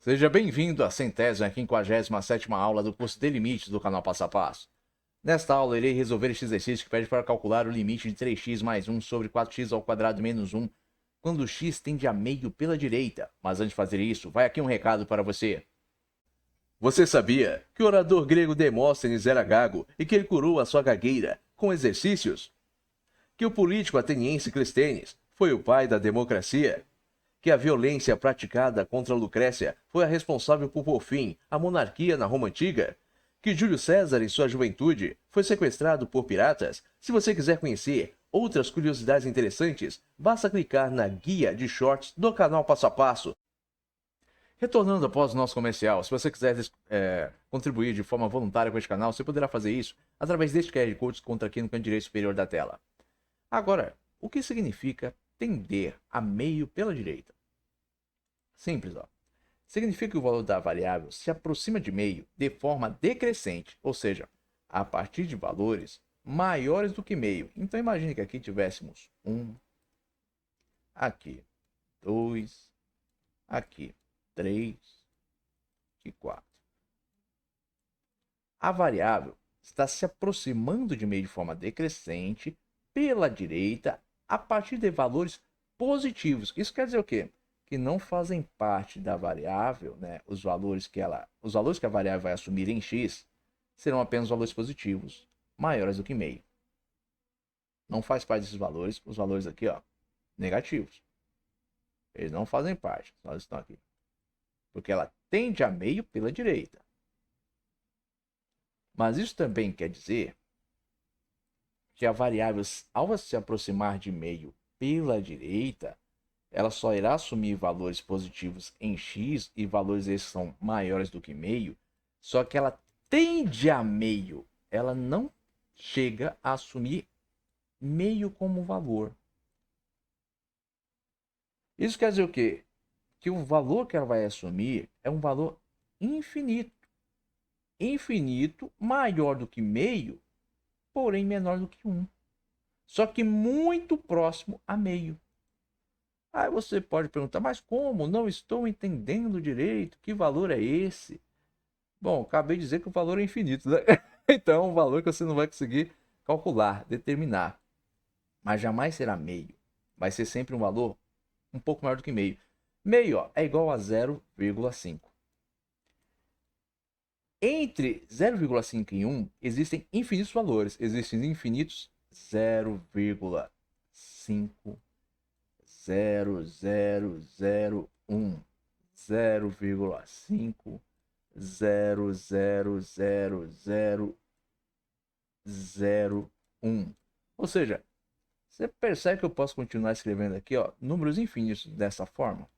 Seja bem-vindo à 157ª aula do curso de limites do canal Passo a Passo. Nesta aula, irei resolver este exercício que pede para calcular o limite de 3x mais 1 sobre 4x ao quadrado menos 1, quando x tende a meio pela direita. Mas antes de fazer isso, vai aqui um recado para você. Você sabia que o orador grego Demóstenes era gago e que ele curou a sua gagueira com exercícios? Que o político ateniense Clístenes foi o pai da democracia? Que a violência praticada contra Lucrécia foi a responsável por pôr fim à monarquia na Roma Antiga? Que Júlio César, em sua juventude, foi sequestrado por piratas? Se você quiser conhecer outras curiosidades interessantes, basta clicar na guia de shorts do canal Passo a Passo. Retornando após o nosso comercial, se você quiser contribuir de forma voluntária com este canal, você poderá fazer isso através deste QR Code que encontra aqui no canto direito superior da tela. Agora, o que significa tender a meio pela direita? Simples, ó. Significa que o valor da variável se aproxima de meio de forma decrescente, ou seja, a partir de valores maiores do que meio. Então imagine que aqui tivéssemos 1, aqui 2, aqui 3 e 4. A variável está se aproximando de meio de forma decrescente pela direita a partir de valores positivos. Isso quer dizer o quê? Que não fazem parte da variável, né? Os valores que a variável vai assumir em x serão apenas valores positivos, maiores do que meio. Não faz parte desses valores, os valores aqui, ó, negativos. Eles não fazem parte, nós estão aqui. Porque ela tende a meio pela direita. Mas isso também quer dizer que a variável, ao se aproximar de meio pela direita, ela só irá assumir valores positivos em x e valores esses são maiores do que meio, só que ela tende a meio, ela não chega a assumir meio como valor. Isso quer dizer o quê? Que o valor que ela vai assumir é um valor infinito. Infinito, maior do que meio, porém menor do que 1. Só que muito próximo a meio. Aí você pode perguntar, mas como? Não estou entendendo direito. Que valor é esse? Bom, acabei de dizer que o valor é infinito, né? Então é um valor que você não vai conseguir calcular, determinar. Mas jamais será meio. Vai ser sempre um valor um pouco maior do que meio. Meio, ó, é igual a 0,5. Entre 0,5 e 1 existem infinitos valores. Existem infinitos 0,5, 0001, 0,5, 0,000001. Ou seja, você percebe que eu posso continuar escrevendo aqui, ó, números infinitos dessa forma.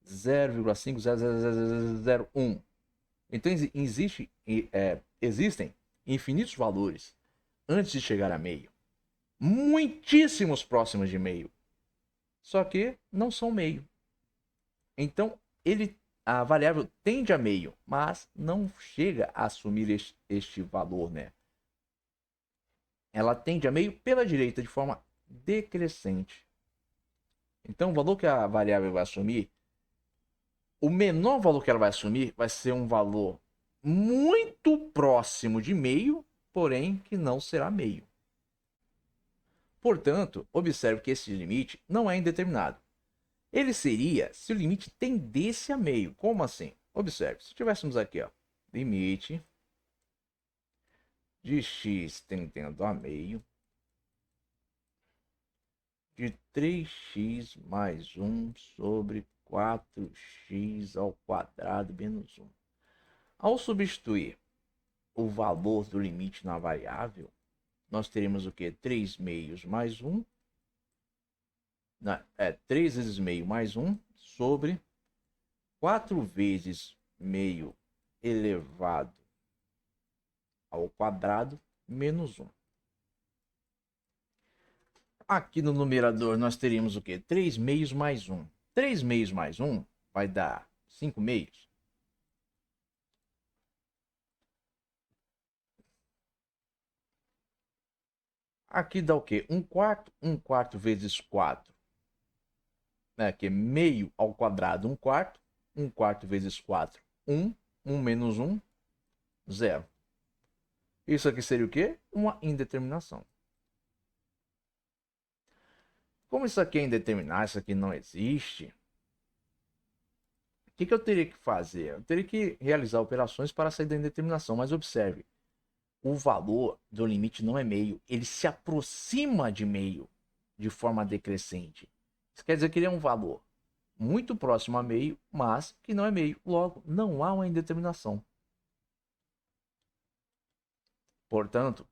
0,5, 0,0001. Então existem infinitos valores antes de chegar a meio. Muitíssimos próximos de meio. Só que não são meio. Então, a variável tende a meio, mas não chega a assumir este valor, né? Ela tende a meio pela direita de forma decrescente. Então, o valor que a variável vai assumir, o menor valor que ela vai assumir vai ser um valor muito próximo de meio, porém que não será meio. Portanto, observe que esse limite não é indeterminado. Ele seria se o limite tendesse a meio. Como assim? Observe, se tivéssemos aqui, ó, limite de x tendendo a meio de 3x mais 1 sobre 4x ao quadrado menos 1. Ao substituir o valor do limite na variável, nós teremos o que? 3 meios mais 1. 3 vezes meio mais 1 sobre 4 vezes meio elevado ao quadrado menos 1. Aqui no numerador nós teríamos o quê? 3 meios mais 1. 3 meios mais 1 vai dar 5 meios. Aqui dá o quê? 1 quarto. 1 quarto vezes 4. Que é meio ao quadrado, 1 quarto. 1 quarto vezes 4, 1. 1 menos 1, 0. Isso aqui seria o quê? Uma indeterminação. Como isso aqui é indeterminado, isso aqui não existe, o que eu teria que fazer? Eu teria que realizar operações para sair da indeterminação, mas observe, o valor do limite não é meio, ele se aproxima de meio de forma decrescente. Isso quer dizer que ele é um valor muito próximo a meio, mas que não é meio. Logo, não há uma indeterminação. Portanto,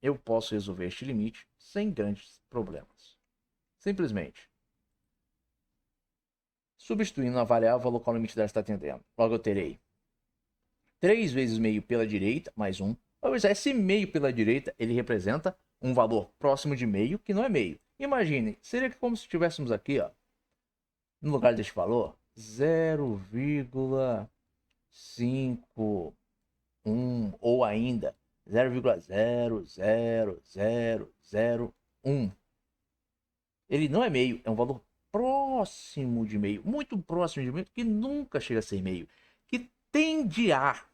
eu posso resolver este limite sem grandes problemas. Simplesmente substituindo a variável ao local limite dela está atendendo. Logo eu terei 3 vezes meio pela direita, mais 1. Esse meio pela direita, ele representa um valor próximo de meio, que não é meio. Imagine, seria como se tivéssemos aqui, ó, no lugar deste valor, 0,51 ou ainda 0,00001. Ele não é meio, é um valor próximo de meio, muito próximo de meio, que nunca chega a ser meio, que tende a.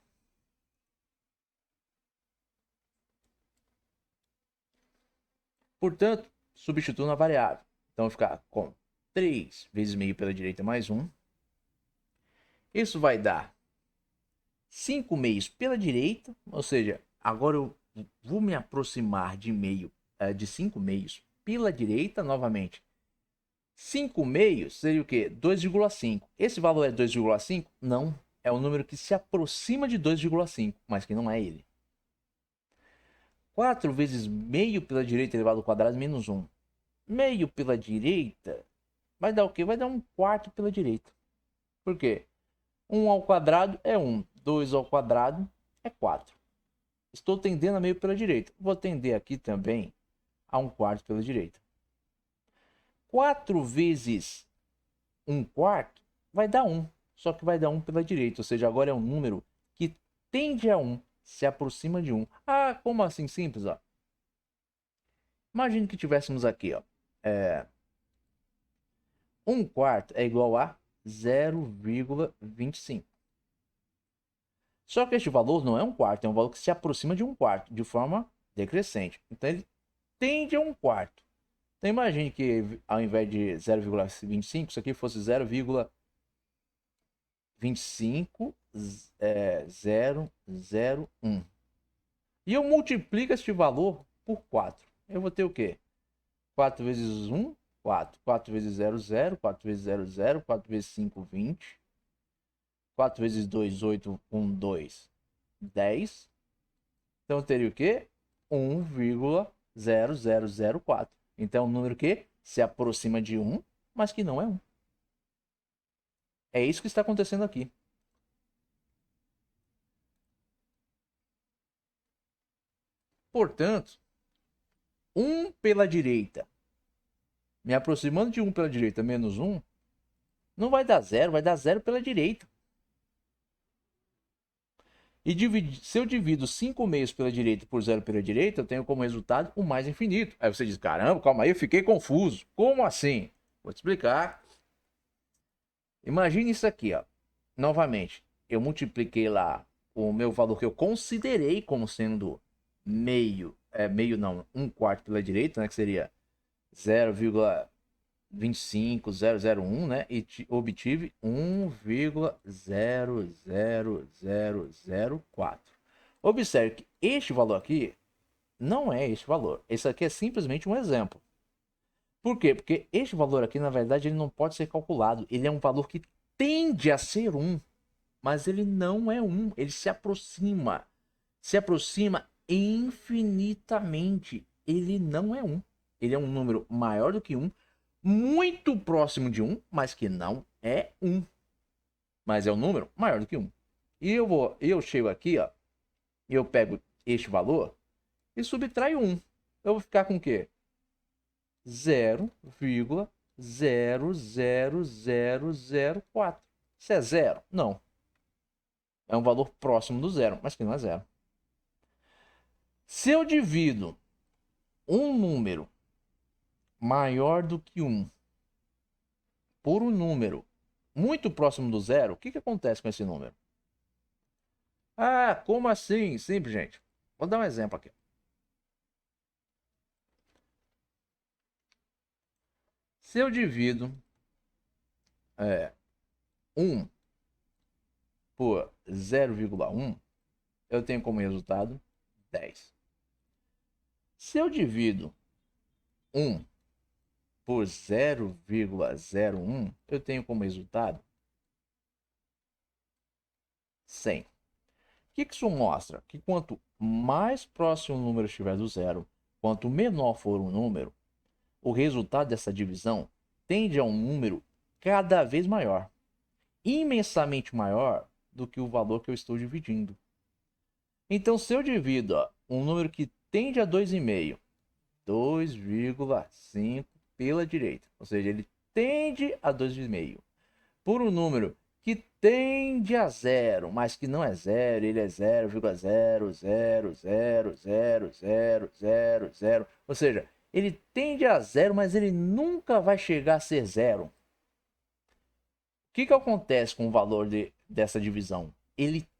Portanto, substituo na variável. Então vai ficar com 3 vezes meio pela direita mais 1. Isso vai dar 5 meios pela direita, ou seja, agora eu vou me aproximar de meio, de 5 meios pela direita novamente. 5 meios seria o quê? 2,5. Esse valor é 2,5? Não. É um número que se aproxima de 2,5, mas que não é ele. 4 vezes meio pela direita elevado ao quadrado menos 1. Meio pela direita vai dar o quê? Vai dar 1 quarto pela direita. Por quê? 1 ao quadrado é 1. 2 ao quadrado é 4. Estou tendendo a meio pela direita. Vou tender aqui também a 1 quarto pela direita. 4 vezes 1 quarto vai dar 1. Só que vai dar 1 pela direita. Ou seja, agora é um número que tende a 1. Se aproxima de 1. Ah, como assim? Simples, ó. Imagine que tivéssemos aqui, ó. 1 quarto é igual a 0,25. Só que este valor não é 1 quarto, é um valor que se aproxima de 1 quarto, de forma decrescente. Então ele tende a 1 quarto. Então imagine que ao invés de 0,25, isso aqui fosse 0,25001. E eu multiplico este valor por 4. Eu vou ter o quê? 4 vezes 1, 4. 4 vezes 0, 0. 4 vezes 0, 0. 4 vezes 5, 20. 4 vezes 2, 8. 1, 2, 10. Então eu teria o quê? 1,0004. Então é um número que se aproxima de 1, mas que não é 1. É isso que está acontecendo aqui. Portanto, 1 pela direita, me aproximando de 1 pela direita menos 1, não vai dar 0, vai dar 0 pela direita. E se eu divido 5 meios pela direita por 0 pela direita, eu tenho como resultado o mais infinito. Aí você diz, caramba, calma aí, eu fiquei confuso. Como assim? Vou te explicar. Imagine isso aqui, ó. Novamente, eu multipliquei lá o meu valor que eu considerei como sendo meio, meio não, 1 quarto pela direita, né, que seria 0,25001, né, e obtive 1,00004. Observe que este valor aqui não é este valor. Esse aqui é simplesmente um exemplo. Por quê? Porque este valor aqui, na verdade, ele não pode ser calculado. Ele é um valor que tende a ser 1, mas ele não é 1. Ele se aproxima. Se aproxima infinitamente. Ele não é 1. Ele é um número maior do que 1, muito próximo de 1, mas que não é 1. Mas é um número maior do que 1. E eu chego aqui, ó, e eu pego este valor e subtraio 1. Eu vou ficar com o quê? 0,00004. Isso é zero? Não. É um valor próximo do zero, mas que não é zero. Se eu divido um número maior do que 1 por um número muito próximo do zero, o que acontece com esse número? Ah, como assim? Simples, gente. Vou dar um exemplo aqui. Se eu divido 1 por 0,1, eu tenho como resultado 10. Se eu divido 1 por 0,01, eu tenho como resultado 100. O que isso mostra? Que quanto mais próximo o número estiver do zero, quanto menor for o número, o resultado dessa divisão tende a um número cada vez maior, imensamente maior do que o valor que eu estou dividindo. Então, se eu divido um número que tende a 2,5, 2,5 pela direita, ou seja, ele tende a 2,5, por um número que tende a zero, mas que não é zero, ele é 0,000000000, ou seja, ele tende a zero, mas ele nunca vai chegar a ser zero. O que acontece com o valor dessa divisão?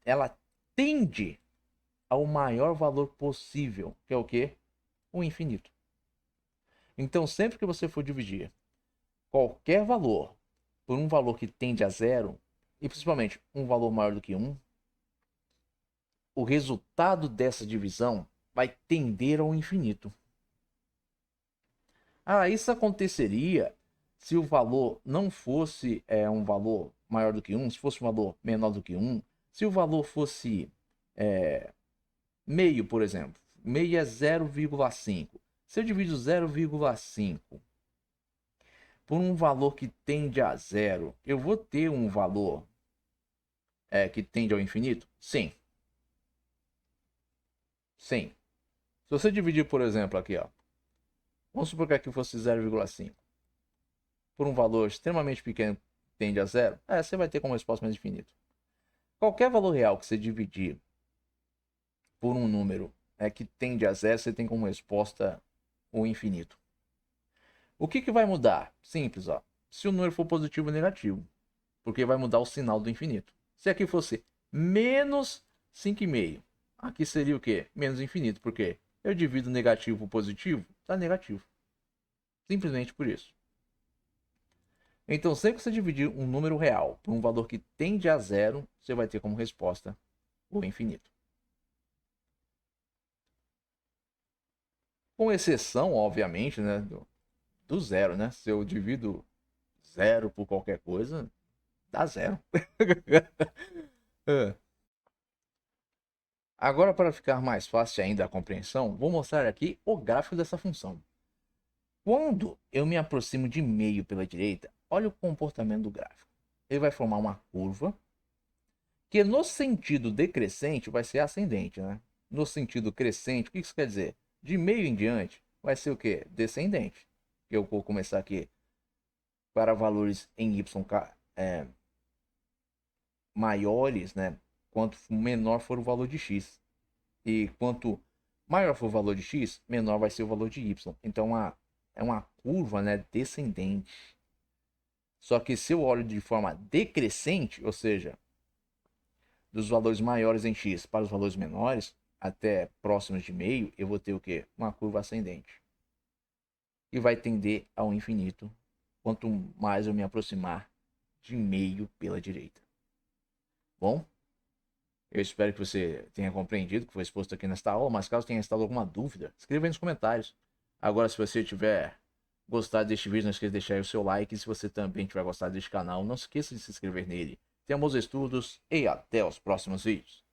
Ela tende ao maior valor possível, que é o quê? O infinito. Então, sempre que você for dividir qualquer valor por um valor que tende a zero, e principalmente um valor maior do que 1, o resultado dessa divisão vai tender ao infinito. Isso aconteceria se o valor não fosse um valor maior do que 1, se fosse um valor menor do que 1, se o valor fosse meio, por exemplo. Meio é 0,5. Se eu divido 0,5 por um valor que tende a zero, eu vou ter um valor que tende ao infinito? Sim. Sim. Se você dividir, por exemplo, aqui, ó, vamos supor que aqui fosse 0,5 por um valor extremamente pequeno que tende a zero, você vai ter como resposta mais infinito. Qualquer valor real que você dividir por um número que tende a zero, você tem como resposta o infinito. O que vai mudar? Simples, ó. Se o número for positivo ou negativo, porque vai mudar o sinal do infinito. Se aqui fosse menos 5,5, aqui seria o quê? Menos infinito, porque eu divido negativo por positivo, dá negativo. Simplesmente por isso. Então, sempre que você dividir um número real por um valor que tende a zero, você vai ter como resposta o infinito. Com exceção, obviamente, né, do zero, né? Se eu divido zero por qualquer coisa, dá zero. Agora, para ficar mais fácil ainda a compreensão, vou mostrar aqui o gráfico dessa função. Quando eu me aproximo de meio pela direita, olha o comportamento do gráfico. Ele vai formar uma curva que no sentido decrescente vai ser ascendente, né? No sentido crescente, o que isso quer dizer? De meio em diante vai ser o quê? Descendente. Eu vou começar aqui para valores em y maiores, né? Quanto menor for o valor de x. E quanto maior for o valor de x, menor vai ser o valor de y. Então é uma curva, né, descendente. Só que se eu olho de forma decrescente, ou seja, dos valores maiores em x para os valores menores, até próximos de meio, eu vou ter o quê? Uma curva ascendente. E vai tender ao infinito quanto mais eu me aproximar de meio pela direita. Bom, eu espero que você tenha compreendido o que foi exposto aqui nesta aula, mas caso tenha estado alguma dúvida, escreva aí nos comentários. Agora, se você tiver gostado deste vídeo, não esqueça de deixar aí o seu like. E se você também tiver gostado deste canal, não esqueça de se inscrever nele. Tenham bons estudos e até os próximos vídeos.